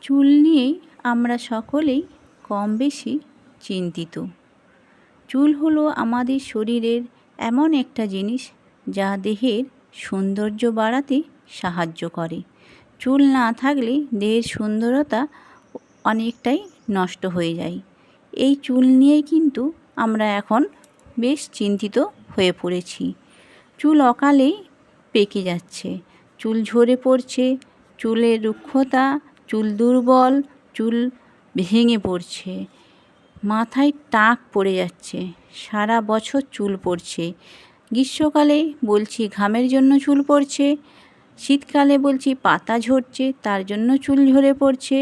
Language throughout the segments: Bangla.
চুল নিয়ে আমরা সকলেই কম বেশি চিন্তিত। চুল হলো আমাদের শরীরের এমন একটা জিনিস যা দেহের সৌন্দর্য বাড়াতে সাহায্য করে। চুল না থাকলে দেহের সুন্দরতা অনেকটাই নষ্ট হয়ে যায়। এই চুল নিয়েই কিন্তু আমরা এখন বেশ চিন্তিত হয়ে পড়েছি। চুল অকালেই পেকে যাচ্ছে, চুল ঝরে পড়ছে, চুলের রুক্ষতা, চুল দুর্বল, চুল ভেঙে পড়ছে, মাথায় টাক পড়ে যাচ্ছে, সারা বছর চুল পড়ছে। গ্রীষ্মকালে বলছি ঘামের জন্য চুল পড়ছে, শীতকালে বলছি পাতা ঝরছে তার জন্য চুল ঝরে পড়ছে,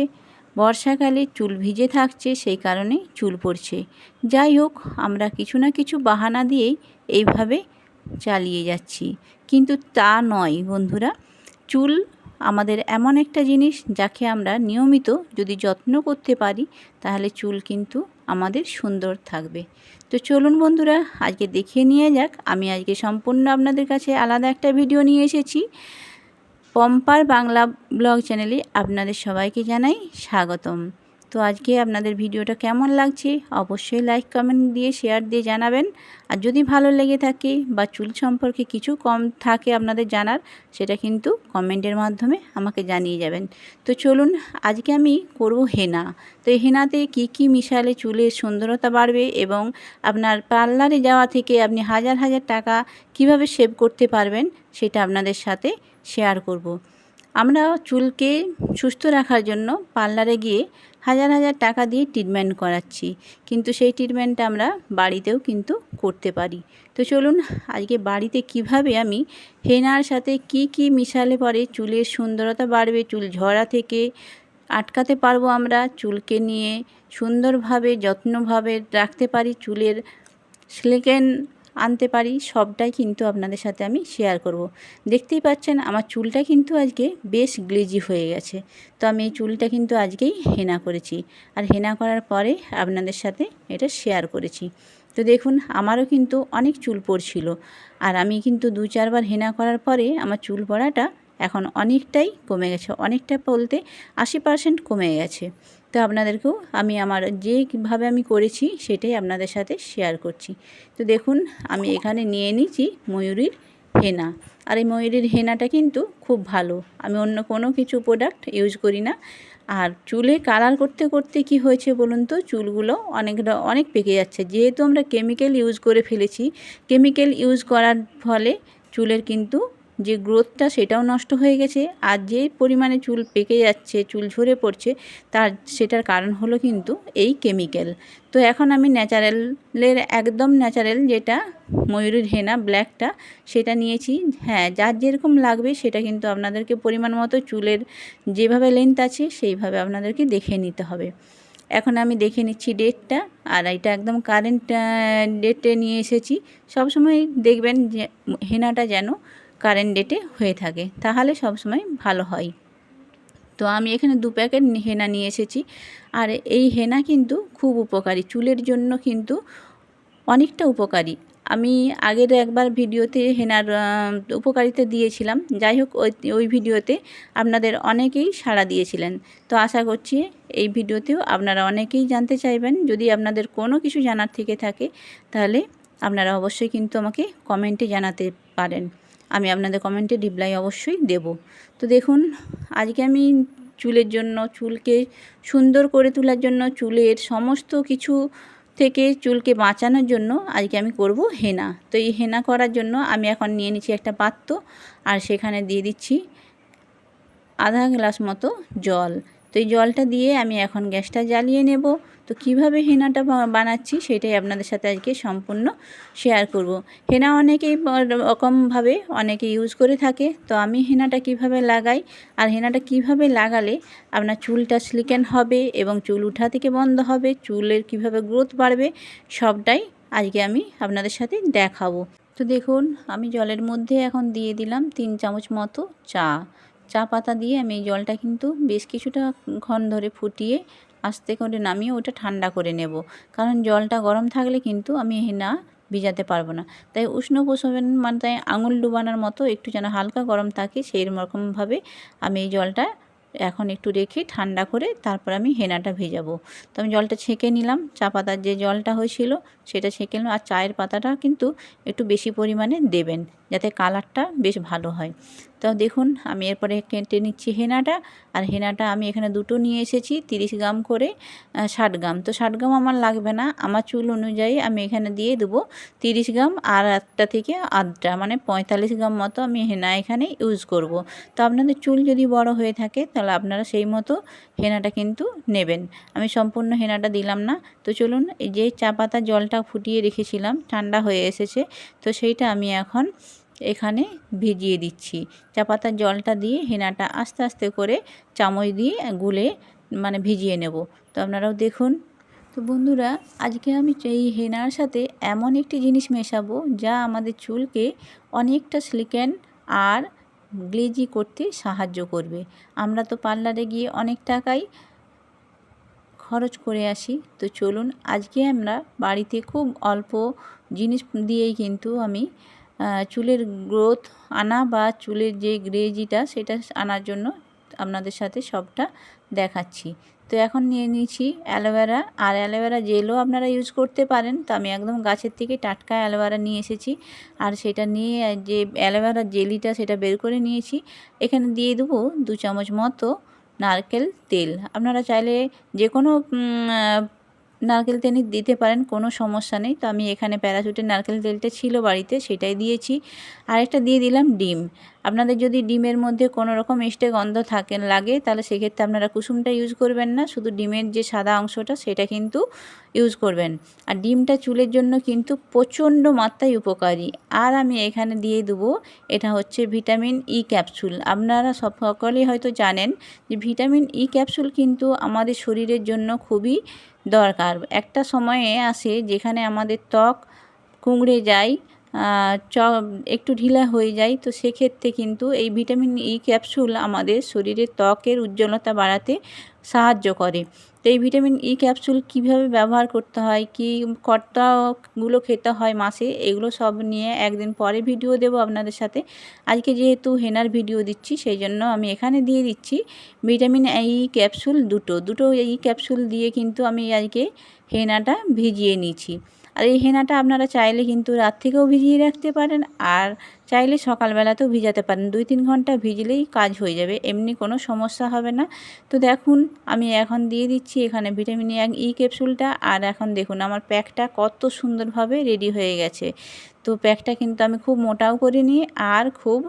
বর্ষাকালে চুল ভিজে থাকছে সেই কারণে চুল পড়ছে। যাই হোক, আমরা কিছু না কিছু বাহানা দিয়েই এইভাবে চালিয়ে যাচ্ছি, কিন্তু তা নয় বন্ধুরা। চুল আমাদের এমন একটা জিনিস যাকে আমরা নিয়মিত যদি যত্ন করতে পারি তাহলে চুল কিন্তু আমাদের সুন্দর থাকবে। তো চলুন বন্ধুরা, আজকে দেখে নিয়ে যাক। আমি আজকে সম্পূর্ণ আপনাদের কাছে আলাদা একটা ভিডিও নিয়ে এসেছি। পম্পার বাংলা ব্লগ চ্যানেলে আপনাদের সবাইকে জানাই স্বাগতম। তো আজকে আপনাদের ভিডিওটা কেমন লাগছে অবশ্যই লাইক কমেন্ট দিয়ে শেয়ার দিয়ে জানাবেন। আর যদি ভালো লেগে থাকে বা চুল সম্পর্কে কিছু কম থাকে আপনাদের জানার, সেটা কিন্তু কমেন্টের মাধ্যমে আমাকে জানিয়ে যাবেন। তো চলুন, আজকে আমি করব হেনা। তো এই হেনাতে কি কি মিশালে চুলের সুন্দরতা বাড়বে এবং আপনার পার্লারে যাওয়া থেকে আপনি হাজার হাজার টাকা কিভাবে সেভ করতে পারবেন সেটা আপনাদের সাথে শেয়ার করব। আমরা চুলকে সুস্থ রাখার জন্য পার্লারে গিয়ে হাজার হাজার টাকা দিয়ে ট্রিটমেন্ট করাচ্ছি, কিন্তু সেই ট্রিটমেন্টটা আমরা বাড়িতেও কিন্তু করতে পারি। তো চলুন, আজকে বাড়িতে কিভাবে আমি হেনার সাথে কি কি মিশালে পরে চুলের সুন্দরতা বাড়বে, চুল ঝরা থেকে আটকাতে পারবো, আমরা চুলকে নিয়ে সুন্দরভাবে যত্নভাবে রাখতে পারি, চুলের সিল্কেন আনতে পারি, সবটাই কিন্তু আপনাদের সাথে আমি শেয়ার করব। দেখতেই পাচ্ছেন আমার চুলটা কিন্তু আজকে বেশ গ্লেজি হয়ে গেছে। তো আমি এই চুলটা কিন্তু আজকেই হেনা করেছি, আর হেনা করার পরে আপনাদের সাথে এটা শেয়ার করেছি। তো দেখুন, আমারও কিন্তু অনেক চুল পড়ছিল, আর আমি কিন্তু 2-4 বার হেনা করার পরে আমার চুল পড়াটা এখন অনেকটাই কমে গেছে, অনেকটা বলতে 80% কমে গেছে। তো আপনাদেরকেও আমি আমার যেভাবে আমি করেছি সেটাই আপনাদের সাথে শেয়ার করছি। তো দেখুন, আমি এখানে নিয়ে নিয়েছি ময়ূরীর হেনা, আর এই ময়ূরীর হেনাটা কিন্তু খুব ভালো। আমি অন্য কোনো কিছু প্রোডাক্ট ইউজ করি না। আর চুলে কালার করতে করতে কি হয়েছে বলুন তো, চুলগুলো অনেক পেকে যাচ্ছে, যেহেতু আমরা কেমিক্যাল ইউজ করে ফেলেছি। কেমিক্যাল ইউজ করার ফলে চুলের কিন্তু যে গ্রোথটা সেটাও নষ্ট হয়ে গেছে, আর যে পরিমাণে চুল পেকে যাচ্ছে, চুল ঝরে পড়ছে, সেটার কারণ হলো কিন্তু এই কেমিক্যাল। তো এখন আমি ন্যাচারালের একদম ন্যাচারাল যেটা ময়ূরীর হেনা ব্ল্যাকটা সেটা নিয়েছি। হ্যাঁ, যার যেরকম লাগবে সেটা কিন্তু আপনাদেরকে পরিমাণ মতো চুলের যেভাবে লেন্থ আছে সেইভাবে আপনাদেরকে দেখে নিতে হবে। এখন আমি দেখে নিচ্ছি ডেটটা, আর এটা একদম কারেন্ট ডেটে নিয়ে এসেছি। সবসময় দেখবেন যে হেনাটা যেন কারেন্ট ডেটে হয়ে থাকে, তাহলে সবসময় ভালো হয়। তো আমি এখানে 2 প্যাকেট হেনা নিয়ে এসেছি। আর এই হেনা কিন্তু খুব উপকারী, চুলের জন্য কিন্তু অনেকটা উপকারী। আমি আগের একবার ভিডিওতে হেনার উপকারিতা দিয়েছিলাম। যাই হোক, ওই ভিডিওতে আপনাদের অনেকেই সাড়া দিয়েছিলেন। তো আশা করছি এই ভিডিওতেও আপনারা অনেকেই জানতে চাইবেন। যদি আপনাদের কোনো কিছু জানার থেকে থাকে তাহলে আপনারা অবশ্যই কিন্তু আমাকে কমেন্টে জানাতে পারেন, আমি আপনাদের কমেন্টে রিপ্লাই অবশ্যই দেব। তো দেখুন, আজকে আমি চুলের জন্য, চুলকে সুন্দর করে তোলার জন্য, চুলের সমস্ত কিছু থেকে চুলকে বাঁচানোর জন্য আজকে আমি করব হেনা। তো এই হেনা করার জন্য আমি এখন নিয়ে নিচ্ছি একটা পাত্র, আর সেখানে দিয়ে দিচ্ছি আধা গ্লাস মতো জল। তো এই জলটা দিয়ে আমি এখন গ্যাসটা জ্বালিয়ে নেব। তো কিভাবে হেনাটা বানাচ্ছি সেটাই আপনাদের সাথে আজকে সম্পূর্ণ শেয়ার করব। হেনা অনেকেই রকমভাবে অনেকে ইউজ করে থাকে। তো আমি হেনাটা কিভাবে লাগাই, আর হেনাটা কিভাবে লাগালে আপনার চুলটা সিল্কেন হবে এবং চুল উঠা থেকে বন্ধ হবে, চুলের কিভাবে গ্রোথ বাড়বে, সবটাই আজকে আমি আপনাদের সাথে দেখাবো। তো দেখুন, আমি জলের মধ্যে এখন দিয়ে দিলাম 3 চামচ মতো চা পাতা দিয়ে আমি এই জলটা কিন্তু বেশ কিছুটা ক্ষণ ধরে ফুটিয়ে আস্তে করে নামিয়ে ওটা ঠান্ডা করে নেব। কারণ জলটা গরম থাকলে কিন্তু আমি হেনা ভিজাতে পারবো না। তাই উষ্ণ প্রসাবেন মানে তাই আঙুল ডুবানোর মতো একটু যেন হালকা গরম থাকে সেই রকমভাবে আমি এই জলটা এখন একটু রেখে ঠান্ডা করে তারপর আমি হেনাটা ভেজাবো। তো আমি জলটা ছেঁকে নিলাম, চা পাতার যে জলটা হয়েছিল সেটা ছেঁকে নিলাম। আর চায়ের পাতাটা কিন্তু একটু বেশি পরিমাণে দেবেন যাতে কালারটা বেশ ভালো হয়। তো দেখুন আমি এরপরে কেটে নিচ্ছি হেনাটা। আর হেনাটা আমি এখানে দুটো নিয়ে এসেছি 30 গ্রাম করে, 60 গ্রাম। তো 60 গ্রাম আমার লাগবে না, আমার চুল অনুযায়ী আমি এখানে দিয়ে দেবো 30 গ্রাম, আর একটা থেকে আধটা মানে 45 গ্রাম মতো আমি হেনা এখানে ইউজ করব। তো আপনাদের চুল যদি বড় হয়ে থাকে তাহলে আপনারা সেই মতো হেনাটা কিন্তু নেবেন। আমি সম্পূর্ণ হেনাটা দিলাম না। তো চলুন, এই যে চা পাতার জলটা ফুটিয়ে রেখেছিলাম ঠান্ডা হয়ে এসেছে, তো সেইটা আমি এখন এখানে ভিজিয়ে দিচ্ছি। চা পাতার জলটা দিয়ে হেনাটা আস্তে আস্তে করে চামচ দিয়ে গুলে মানে ভিজিয়ে নেব। তো আপনারাও দেখুন। তো বন্ধুরা, আজকে আমি এই হেনার সাথে এমন একটি জিনিস মেশাবো যা আমাদের চুলকে অনেকটা সিল্কেন আর গ্লেজি করতে সাহায্য করবে। আমরা তো পার্লারে গিয়ে অনেক টাকাই খরচ করে আসি। তো চলুন, আজকে আমরা বাড়িতে খুব অল্প জিনিস দিয়েই কিন্তু আমি চুলের গ্রোথ আনা বা চুলের যে গ্লেজিটা সেটা আনার জন্য আপনাদের সাথে সবটা দেখাচ্ছি। তো এখন নিয়ে নিয়েছি অ্যালোভেরা, আর অ্যালোভেরা জেলও আপনারা ইউজ করতে পারেন। তো আমি একদম গাছের থেকে টাটকা অ্যালোভেরা নিয়ে এসেছি, আর সেটা নিয়ে যে অ্যালোভেরার জেলিটা সেটা বের করে নিয়েছি। এখানে দিয়ে দেবো 2 চামচ মতো নারকেল তেল। আপনারা চাইলে যে কোনো নারকেল তেল দিতে পারেন, কোনো সমস্যা নেই। তো আমি এখানে প্যারাশুটের নারকেল তেলটা ছিল বাড়িতে, সেটাই দিয়েছি। আরেকটা দিয়ে দিলাম ডিম। আপনাদের যদি ডিমের মধ্যে কোনো রকম এক্সট্রা গন্ধ লাগে তাহলে সেক্ষেত্রে আপনারা কুসুমটা ইউজ করবেন না, শুধু ডিমের যে সাদা অংশটা সেটা কিন্তু ইউজ করবেন। আর ডিমটা চুলের জন্য কিন্তু প্রচণ্ড মাত্রায় উপকারী। আর আমি এখানে দিয়ে দেবো, এটা হচ্ছে ভিটামিন ই ক্যাপসুল। আপনারা সকলেই হয়তো জানেন যে ভিটামিন ই ক্যাপসুল কিন্তু আমাদের শরীরের জন্য খুবই দরকার। একটা সময়ে আসে যেখানে আমাদের ত্বক কুঁকড়ে যায়, একটু ঢিলা হয়ে যায়। তো সেক্ষেত্রে কিন্তু এই ভিটামিন ই ক্যাপসুল আমাদের শরীরের ত্বকের উজ্জ্বলতা বাড়াতে সাহায্য করে। তো এই ভিটামিন ই ক্যাপসুল কীভাবে ব্যবহার করতে হয়, কী কতগুলো খেতে হয় মাসে, এগুলো সব নিয়ে একদিন পরে ভিডিও দেব আপনাদের সাথে। আজকে যেহেতু হেনার ভিডিও দিচ্ছি সেই জন্য আমি এখানে দিয়ে দিচ্ছি ভিটামিন ই ক্যাপসুল দুটো ই ক্যাপসুল দিয়ে কিন্তু আমি আজকে হেনাটা ভিজিয়ে নিয়েছি। আর এই হেনাটা আপনারা চাইলে কিন্তু রাত থেকেও ভিজিয়ে রাখতে পারেন, আর চাইলে সকালবেলাতেও ভিজাতে পারেন। 2-3 ঘন্টা ভিজলেই কাজ হয়ে যাবে, এমনি কোনো সমস্যা হবে না। তো দেখুন আমি এখন দিয়ে দিচ্ছি এখানে ভিটামিন ই ক্যাপসুলটা। আর এখন দেখুন আমার প্যাকটা কত সুন্দরভাবে রেডি হয়ে গেছে। তো প্যাকটা কিন্তু আমি খুব মোটাও করিনি আর খুব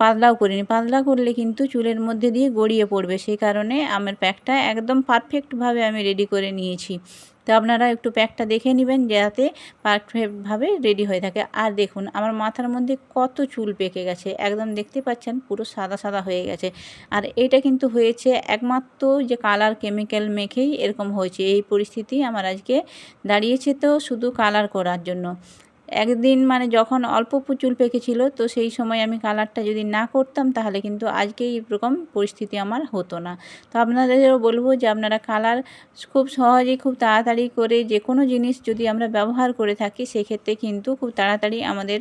পাতলাও করিনি। পাতলা করলে কিন্তু চুলের মধ্যে দিয়ে গড়িয়ে পড়বে, সেই কারণে আমার প্যাকটা একদম পারফেক্টভাবে আমি রেডি করে নিয়েছি। তো আপনারা একটু প্যাকটা দেখে নেবেন যাতে পারফেক্টভাবে রেডি হয়ে থাকে। আর দেখুন আমার মাথার মধ্যে কত চুল পেকে গেছে, একদম দেখতে পাচ্ছেন পুরো সাদা সাদা হয়ে গেছে। আর এটা কিন্তু হয়েছে একমাত্র যে কালার কেমিক্যাল মেখেই এরকম হয়েছে। এই পরিস্থিতি আমার আজকে দাঁড়িয়েছে তো শুধু কালার করার জন্য। একদিন মানে যখন অল্প চুল পেকেছিল, তো সেই সময় আমি কালারটা যদি না করতাম তাহলে কিন্তু আজকে এরকম পরিস্থিতি আমার হতো না। তো আপনাদেরও বলবো যে আপনারা কালার খুব সহজেই খুব তাড়াতাড়ি করে যে কোনো জিনিস যদি আমরা ব্যবহার করে থাকি সেক্ষেত্রে কিন্তু খুব তাড়াতাড়ি আমাদের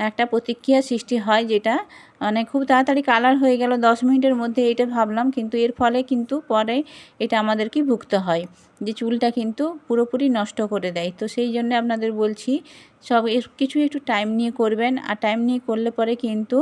একটা প্রতিক্রিয়া সৃষ্টি হয়, যেটা মানে খুব তাড়াতাড়ি কালার হয়ে গেল 10 মিনিটের মধ্যে, এটা ভাবলাম, কিন্তু এর ফলে কিন্তু পরে এটা আমাদেরকে ভুগতে হয় যে চুলটা কিন্তু পুরোপুরি নষ্ট করে দেয়। তো সেই জন্য আপনাদের বলছি সব কিছু একটু টাইম নিয়ে করবেন, আর টাইম নিয়ে করলে পরে কিন্তু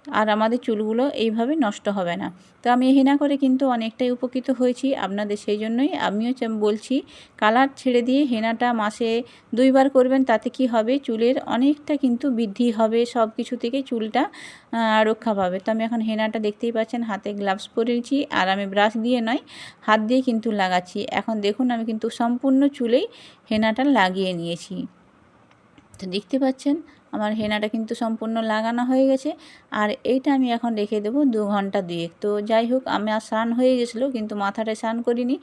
আর আমাদের চুলগুলো এইভাবে নষ্ট হবে না। তো আমি হেনা করে কিন্তু অনেকটাই উপকৃত হয়েছি আপনাদের, সেই জন্যই আমিও বলছি কালার ছেড়ে দিয়ে হেনাটা মাসে 2 বার করবেন। তাতে কি হবে, চুলের অনেকটা কিন্তু বৃদ্ধি হবে, সব কিছু থেকে চুলটা রক্ষা পাবে। তো আমি এখন হেনাটা দেখতেই পাচ্ছেন হাতে গ্লাভস পরেছি, আর আমি ব্রাশ দিয়ে নয় হাত দিয়ে কিন্তু লাগাচ্ছি। এখন দেখুন আমি কিন্তু সম্পূর্ণ চুলেই হেনাটা লাগিয়ে নিয়েছি। তো দেখতে পাচ্ছেন আমার হেনাটা কিন্তু সম্পূর্ণ লাগানো হয়ে গেছে। আর এইটা আমি এখন রেখে দেবো 2 ঘন্টা 2-1। তো যাই হোক, আমার স্নান হয়ে গেছিলো কিন্তু মাথাটায় স্নান করিনি,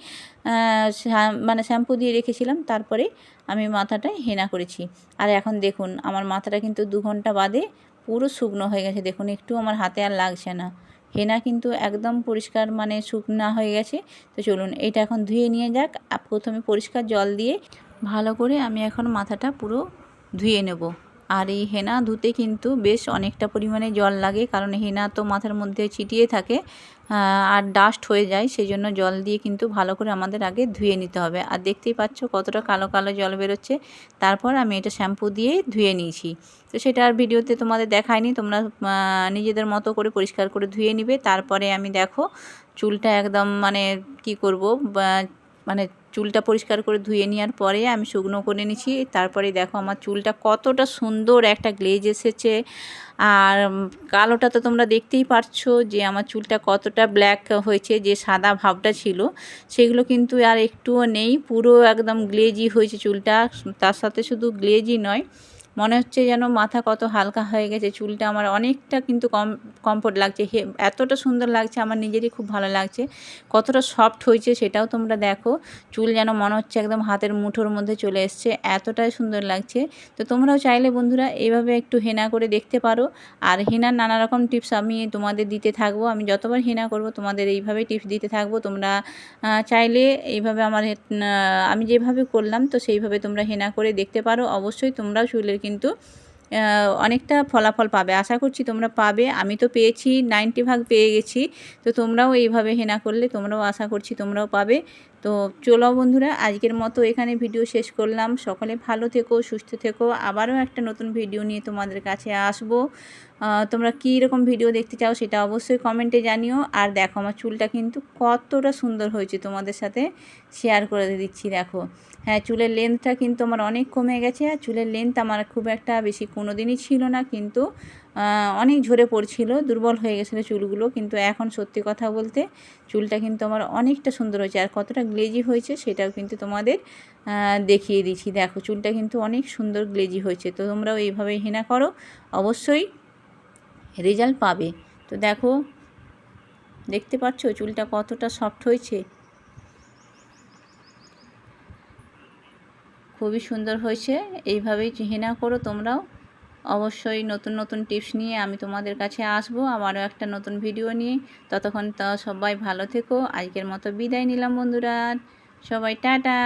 মানে শ্যাম্পু দিয়ে রেখেছিলাম, তারপরে আমি মাথাটায় হেনা করেছি। আর এখন দেখুন আমার মাথাটা কিন্তু 2 ঘন্টা বাদে পুরো শুকনো হয়ে গেছে। দেখুন একটু আমার হাতে আর লাগছে না, হেনা কিন্তু একদম পরিষ্কার মানে শুকনা হয়ে গেছে। তো চলুন এটা এখন ধুয়ে নিয়ে যাক। প্রথমে পরিষ্কার জল দিয়ে ভালো করে আমি এখন মাথাটা পুরো ধুয়ে নেব। আর এই হেনা ধুতে কিন্তু বেশ অনেকটা পরিমাণে জল লাগে, কারণ হেনা তো মাথার মধ্যে ছিটিয়ে থাকে। আর ডাস্ট হয়ে যায়, সেই জন্য জল দিয়ে কিন্তু ভালো করে আমাদের আগে ধুয়ে নিতে হবে। আর দেখতেই পাচ্ছ কতটা কালো কালো জল বেরোচ্ছে। তারপর আমি এটা শ্যাম্পু দিয়ে ধুয়ে নিয়েছি। তো সেটা আর ভিডিওতে তোমাদের দেখায়নি, তোমরা নিজেদের মতো করে পরিষ্কার করে ধুয়ে নিবে। তারপরে আমি দেখো চুলটা একদম মানে কি করব, মানে চুলটা পরিষ্কার করে ধুয়ে নেওয়ার পরে আমি শুকনো করে নিয়েছি। তারপরে দেখো আমার চুলটা কতটা সুন্দর একটা গ্লেজ এসেছে। আর কালোটা তো তোমরা দেখতেই পারছো যে আমার চুলটা কতটা ব্ল্যাক হয়েছে, যে সাদা ভাবটা ছিল সেগুলো কিন্তু আর একটুও নেই, পুরো একদম গ্লেজি হয়েছে চুলটা। তার সাথে শুধু গ্লেজি নয়, মনে হচ্ছে যেন মাথা কত হালকা হয়ে গেছে। চুলটা আমার অনেকটা কিন্তু কমফোর্ট লাগছে, এতটা সুন্দর লাগছে, আমার নিজেরই খুব ভালো লাগছে। কতটা সফট হয়েছে সেটাও তোমরা দেখো, চুল যেন মনে হচ্ছে একদম হাতের মুঠোর মধ্যে চলে এসছে, এতটাই সুন্দর লাগছে। তো তোমরাও চাইলে বন্ধুরা এইভাবে একটু হেনা করে দেখতে পারো। আর হেনার নানা রকম টিপস আমি তোমাদের দিতে থাকবো, আমি যতবার হেনা করব তোমাদের এইভাবে টিপস দিতে থাকবো। তোমরা চাইলে এইভাবে আমি যেভাবে করলাম তো সেইভাবে তোমরা হেনা করে দেখতে পারো। অবশ্যই তোমরাও চুলের কিন্তু অনেকটা ফলাফল পাবে, আশা করছি তোমরা পাবে। আমি তো পেয়েছি, 90% পেয়ে গেছি। তো তোমরাও এইভাবে হেনা করলে তোমরাও আশা করছি তোমরাও পাবে। তো চলো বন্ধুরা, আজকের মতো এখানে ভিডিও শেষ করলাম। সকলে ভালো থেকো, সুস্থ থেকো। আবারও একটা নতুন ভিডিও নিয়ে তোমাদের কাছে আসবো। তোমরা কী রকম ভিডিও দেখতে চাও সেটা অবশ্যই কমেন্টে জানিও। আর দেখো আমার চুলটা কিন্তু কতটা সুন্দর হয়েছে, তোমাদের সাথে শেয়ার করে দিচ্ছি। দেখো, হ্যাঁ, চুলের লেন্থটা কিন্তু আমার অনেক কমে গেছে। আর চুলের লেন্থ আমার খুব একটা বেশি কোনো দিনই ছিল না, কিন্তু অনেক ঝরে পড়ছিল, দুর্বল হয়ে গেছিলো চুলগুলো। কিন্তু এখন সত্যি কথা বলতে চুলটা কিন্তু আমার অনেকটা সুন্দর হয়েছে। আর কতটা গ্লেজি হয়েছে সেটাও কিন্তু তোমাদের দেখিয়ে দিচ্ছি। দেখো চুলটা কিন্তু অনেক সুন্দর গ্লেজি হয়েছে। তো তোমরাও এইভাবে হেনা করো, অবশ্যই রেজাল্ট পাবে। তো দেখো, দেখতে পাচ্ছ চুলটা কতটা সফট হয়েছে, খুবই সুন্দর হয়েছে। এইভাবেই হেনা করো তোমরাও। অবশ্যই নতুন নতুন টিপস নিয়ে আমি তোমাদের কাছে আসবো, আবারও একটা নতুন ভিডিও নিয়ে। ততক্ষণ তো সবাই ভালো থেকো। আজকের মতো বিদায় নিলাম বন্ধুরা, সবাই টাটা।